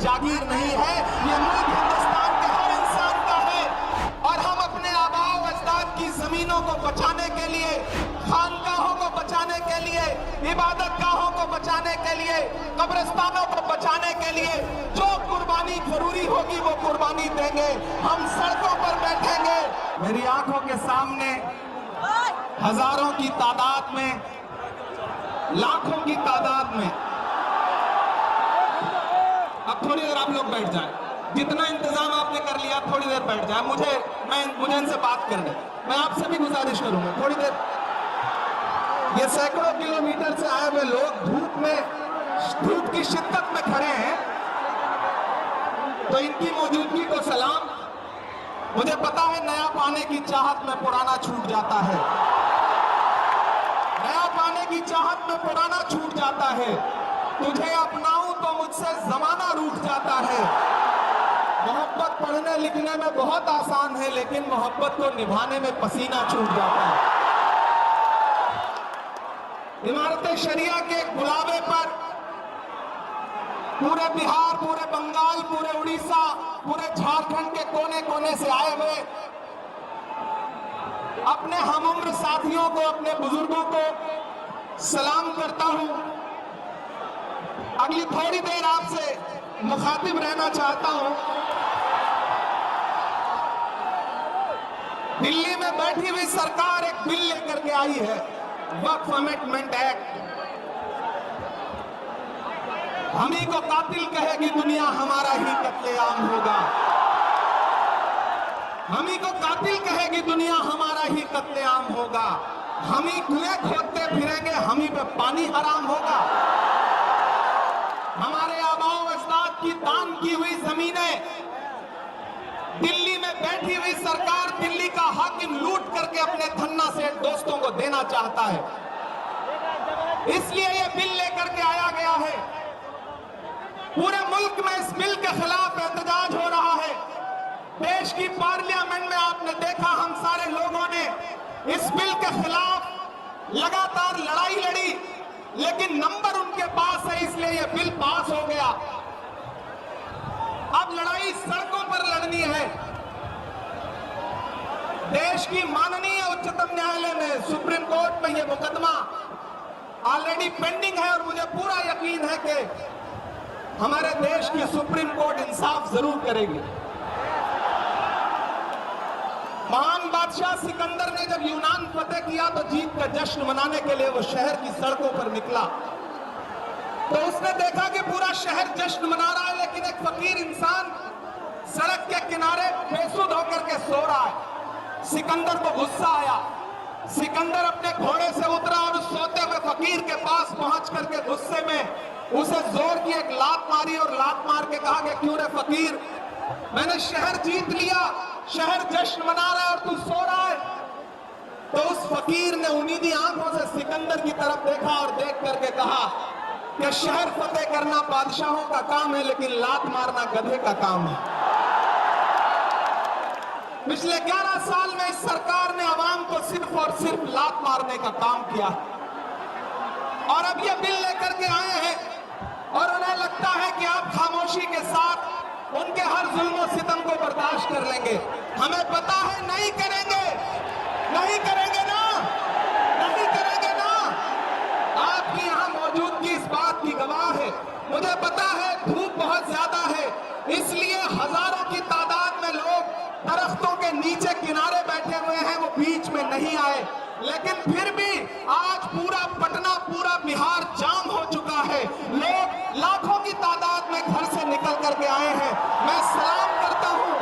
जागीर नहीं है, ये मुल्क हिंदुस्तान के हर इंसान का है। और हम अपने आबाओ अजदाद की जमीनों को बचाने के लिए, खानकाहों को बचाने के लिए, इबादत गाहों को बचाने के लिए, कब्रिस्तानों को बचाने के लिए जो कुर्बानी जरूरी होगी वो कुर्बानी देंगे। हम सड़कों पर बैठेंगे। मेरी आंखों के सामने हजारों की तादाद में, लाखों की तादाद में, अब थोड़ी देर आप लोग बैठ जाएं। जितना इंतजाम आपने कर लिया थोड़ी देर बैठ जाए। मुझे इनसे बात करने, मैं आपसे भी गुजारिश करूंगा थोड़ी देर। ये सैकड़ों किलोमीटर से आए हुए लोग धूप की शिद्दत में खड़े हैं, तो इनकी मौजूदगी को सलाम। मुझे पता है नया पाने की चाहत में पुराना छूट जाता है, नया पाने की चाहत में पुराना छूट जाता है। तुझे अपनाऊं तो मुझसे जमाना रूठ जाता है। मोहब्बत पढ़ने लिखने में बहुत आसान है, लेकिन मोहब्बत को निभाने में पसीना छूट जाता है। इमारत शरिया के गुलाबे पर पूरे बिहार, पूरे बंगाल, पूरे उड़ीसा, पूरे झारखंड के कोने कोने से आए हुए अपने हमउम्र साथियों को, अपने बुजुर्गों को सलाम करता हूं। अगली थोड़ी देर आपसे मुखातिब रहना चाहता हूं। दिल्ली में बैठी हुई सरकार एक बिल लेकर के आई है, वक्फ अमेंडमेंट एक्ट। हम ही को कातिल कहेगी दुनिया, हमारा ही कत्लेआम होगा। हम ही को कातिल कहेगी दुनिया, हमारा ही कत्लेआम होगा। हम ही कुएं खोदते फिरेंगे, हम ही पे पानी हराम होगा। हमारे आबाओ अजदाद की दान की हुई जमीनें दिल्ली में बैठी हुई सरकार, दिल्ली का हाकिम लूट करके अपने धन्ना से दोस्तों को देना चाहता है। इसलिए यह बिल लेकर के आया गया है। पूरे मुल्क में इस बिल के खिलाफ एहतजाज हो रहा है। देश की पार्लियामेंट में आपने देखा, हम सारे लोगों ने इस बिल के खिलाफ लगातार लड़ाई लड़ी, लेकिन नंबर उनके पास है, इसलिए यह बिल पास हो गया। अब लड़ाई सड़कों पर लड़नी है। देश की माननीय उच्चतम न्यायालय में, सुप्रीम कोर्ट में यह मुकदमा ऑलरेडी पेंडिंग है और मुझे पूरा यकीन है कि हमारे देश की सुप्रीम कोर्ट इंसाफ जरूर करेगी। महान बादशाह सिकंदर ने जब यूनान फतेह किया तो जीत का जश्न मनाने के लिए वो शहर की सड़कों पर निकला, तो उसने देखा कि पूरा शहर जश्न मना रहा है, लेकिन एक फकीर इंसान सड़क के किनारे बेसुध होकर के सो रहा है। सिकंदर को गुस्सा आया। सिकंदर अपने घोड़े से उतरा और उस सोते हुए फकीर के पास पहुंच करके गुस्से में उसे जोर की एक लात मारी और लात मार के कहा कि क्यों रे फकीर, मैंने शहर जीत लिया, शहर जश्न मना रहा है और तू सो रहा है। तो उस फकीर ने उम्मीदी आंखों से सिकंदर की तरफ देखा और देख करके कहा कि शहर फतेह करना बादशाहों का काम है, लेकिन लात मारना गधे का काम है। पिछले 11 साल में इस सरकार ने आवाम को सिर्फ और सिर्फ लात मारने का काम किया, और अब ये बिल लेकर के आए हैं और उन्हें लगता है कि आप खामोशी के साथ उनके हर जुल्म और सितम को बर्दाश्त कर लेंगे। हमें पता है नहीं करेंगे, नहीं करेंगे ना, नहीं करेंगे ना। आपकी यहाँ मौजूदगी इस बात की गवाह है। मुझे पता है धूप बहुत ज्यादा है, इसलिए हजारों की तादाद में लोग दरख्तों के नीचे किनारे बैठे हुए हैं, वो बीच में नहीं आए, लेकिन फिर भी आज पूरा पटना, पूरा बिहार जाम हो चुका है। लोग लाखों की तादाद में घर से निकल करके आए हैं। मैं सलाम करता हूं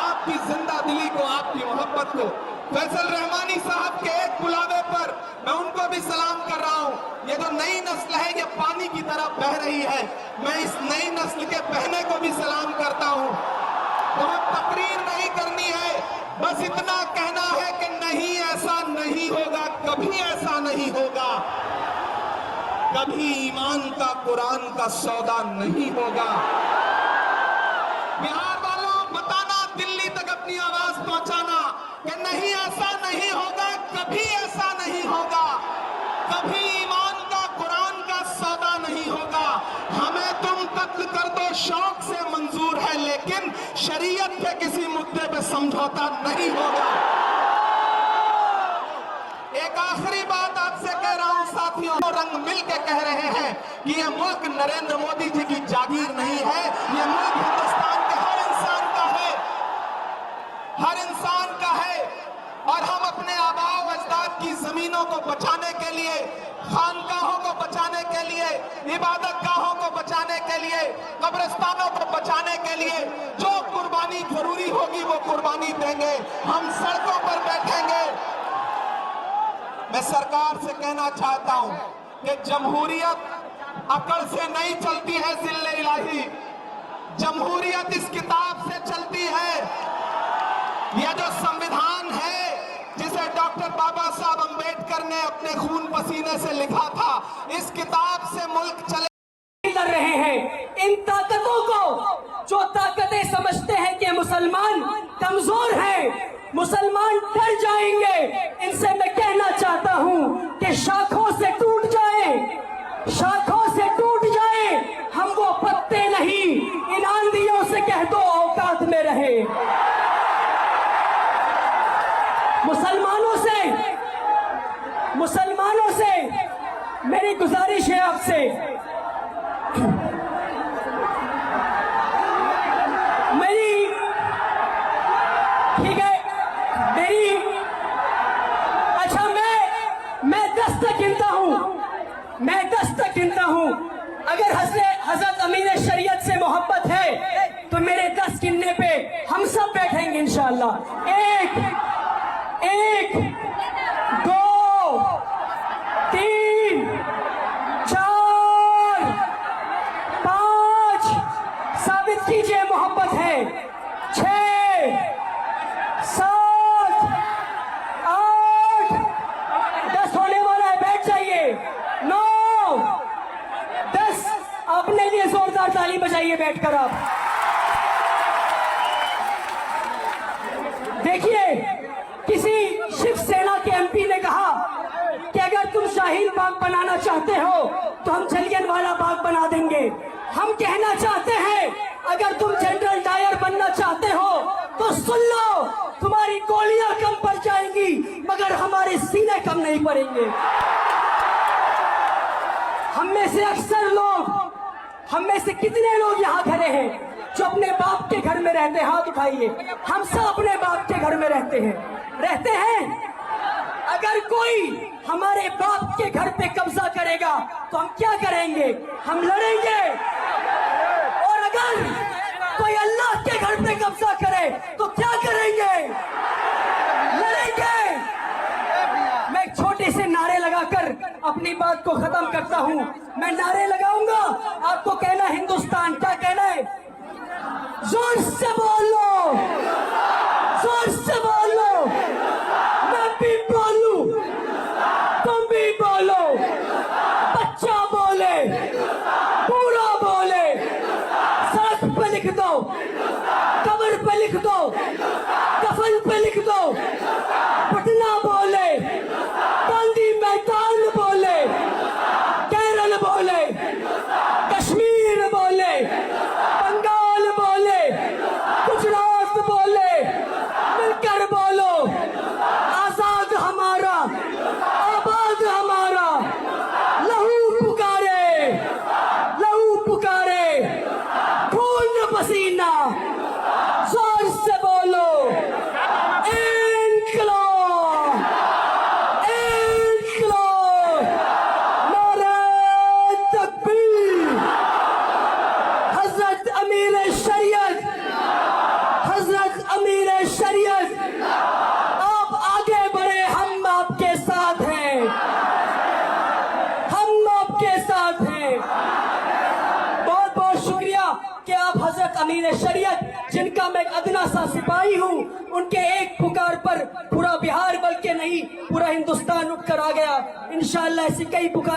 आपकी जिंदा दिली को, आपकी मोहब्बत को। फैसल रहमानी साहब के एक बुलावे पर मैं उनको भी सलाम कर रहा हूं। ये जो नई नस्ल है ये पानी की तरफ बह रही है, मैं इस नई नस्ल के बहने को भी सलाम करता हूं। बहुत तकरीर नहीं करनी है, बस इतना कहना है कि नहीं, ऐसा नहीं होगा, कभी ऐसा नहीं होगा, कभी ईमान का कुरान का सौदा नहीं होगा। बिहार वालों बताना, दिल्ली तक अपनी आवाज पहुंचाना कि नहीं, ऐसा नहीं होगा, कभी ऐसा नहीं होगा, कभी ईमान का कुरान का सौदा नहीं होगा। हमें तुम कत्ल कर दो शौक से मंजूर है, लेकिन शरीयत के किसी मुद्दे पे समझौता नहीं होगा। एक आखिरी बात आपसे कह रहा हूं साथियों, रंग मिल के कह रहे हैं कि यह मुल्क नरेंद्र मोदी जी की जागीर नहीं है, यह मुल्क हिंदुस्तान के हर इंसान का है, हर इंसान का है। और हम अपने आबाओ अजदाद की जमीनों को बचाने के लिए, खानकाहों को बचाने के लिए, इबादत गाहों को बचाने के लिए, कब्रिस्तानों को बचाने के लिए जो कुर्बानी जरूरी होगी वो कुर्बानी देंगे। हम सड़कों पर बैठेंगे। मैं सरकार से कहना चाहता हूं कि जमहूरियत अकड़ से नहीं चलती है जिल्ले इलाही, जमहूरियत इस किताब से चलती है। यह जो संविधान है जिसे डॉक्टर बाबा साहब अंबेडकर ने अपने खून पसीने से लिखा था, इस किताब से मुल्क चले कर रहे हैं। इन ताकतों को, जो ताकतें समझते हैं कि मुसलमान कमजोर हैं, मुसलमान डर जाएंगे, इनसे मैं कहना चाहता हूं कि शाखों से टूट जाए, शाखों से टूट जाए, हम वो पत्ते नहीं। इन आंधियों से कह दो औकात में रहे। मुसलमानों से मेरी गुजारिश है आपसे, मेरी ठीक है, मेरी अच्छा मैं 10 तक गिनता हूं, मैं 10 तक गिनता हूं। अगर हजरत अमीर शरीयत से मोहब्बत है तो मेरे 10 गिनने पे हम सब बैठेंगे इंशाअल्लाह। 1 2 3 4 5 साबित कीजिए मोहब्बत है। 6 7 8 10 होने वाला है, बैठ जाइए। 9 10 अपने लिए जोरदार ताली बजाइए बैठकर आप। देखिए, किसी शिवसेना के एमपी ने कहा कि अगर तुम शाहीन बाग बनाना चाहते हो तो हम जलियांवाला बाग बना देंगे। हम कहना चाहते हैं, अगर तुम जनरल डायर बनना चाहते हो तो सुन लो, तुम्हारी गोलियां कम पड़ जाएंगी मगर हमारे सीने कम नहीं पड़ेंगे। हम में से अक्सर लोग, हम में से कितने लोग यहाँ खड़े हैं जो अपने बाप के घर में रहते हैं? हाथ उठाइए। हम सब अपने बाप के घर में रहते हैं। अगर कोई हमारे बाप के घर पे कब्जा करेगा तो हम क्या करेंगे? हम लड़ेंगे। और अगर कोई अल्लाह के घर पे कब्जा करे तो क्या करेंगे? लड़ेंगे। मैं एक छोटे से नारे लगाकर अपनी बात को खत्म करता हूं। मैं नारे लगाऊंगा, आपको कहना हिंदुस्तान, क्या कहना है? जोर से बोलो, जोर से बोलो। मैं भी बोलूं, तुम भी बोलो। बच्चा बोले, बूढ़ा बोले, सड़क पे लिख दो, कब्र पे लिख दो, कफन पे लिख दो। पटना बोले, गांधी मैदान बोले, केरल बोले, कश्मीर बोले, बंगाल बोले, गुजरात बोले, मिलकर बोलो। आजाद हमारा, आबाद हमारा। लहू पुकारे, लहू पुकारे, खून पसीना। जोर से बोलो, इनकलाब, इनकलाब, नारे तकबीर। हजरत अमीर शरीयत, हजरत अमीर शरीयत, आप आगे बढ़े, हम आपके साथ हैं, हम आपके साथ हैं। बहुत बहुत शुक्रिया कि आप हजरत अमीर शरीयत, जिनका मैं अदना सा सिपाही हूं, उनके एक पुकार पर पूरा बिहार बल्कि नहीं पूरा हिंदुस्तान उठकर आ गया। इंशाअल्लाह ऐसी कई पुकार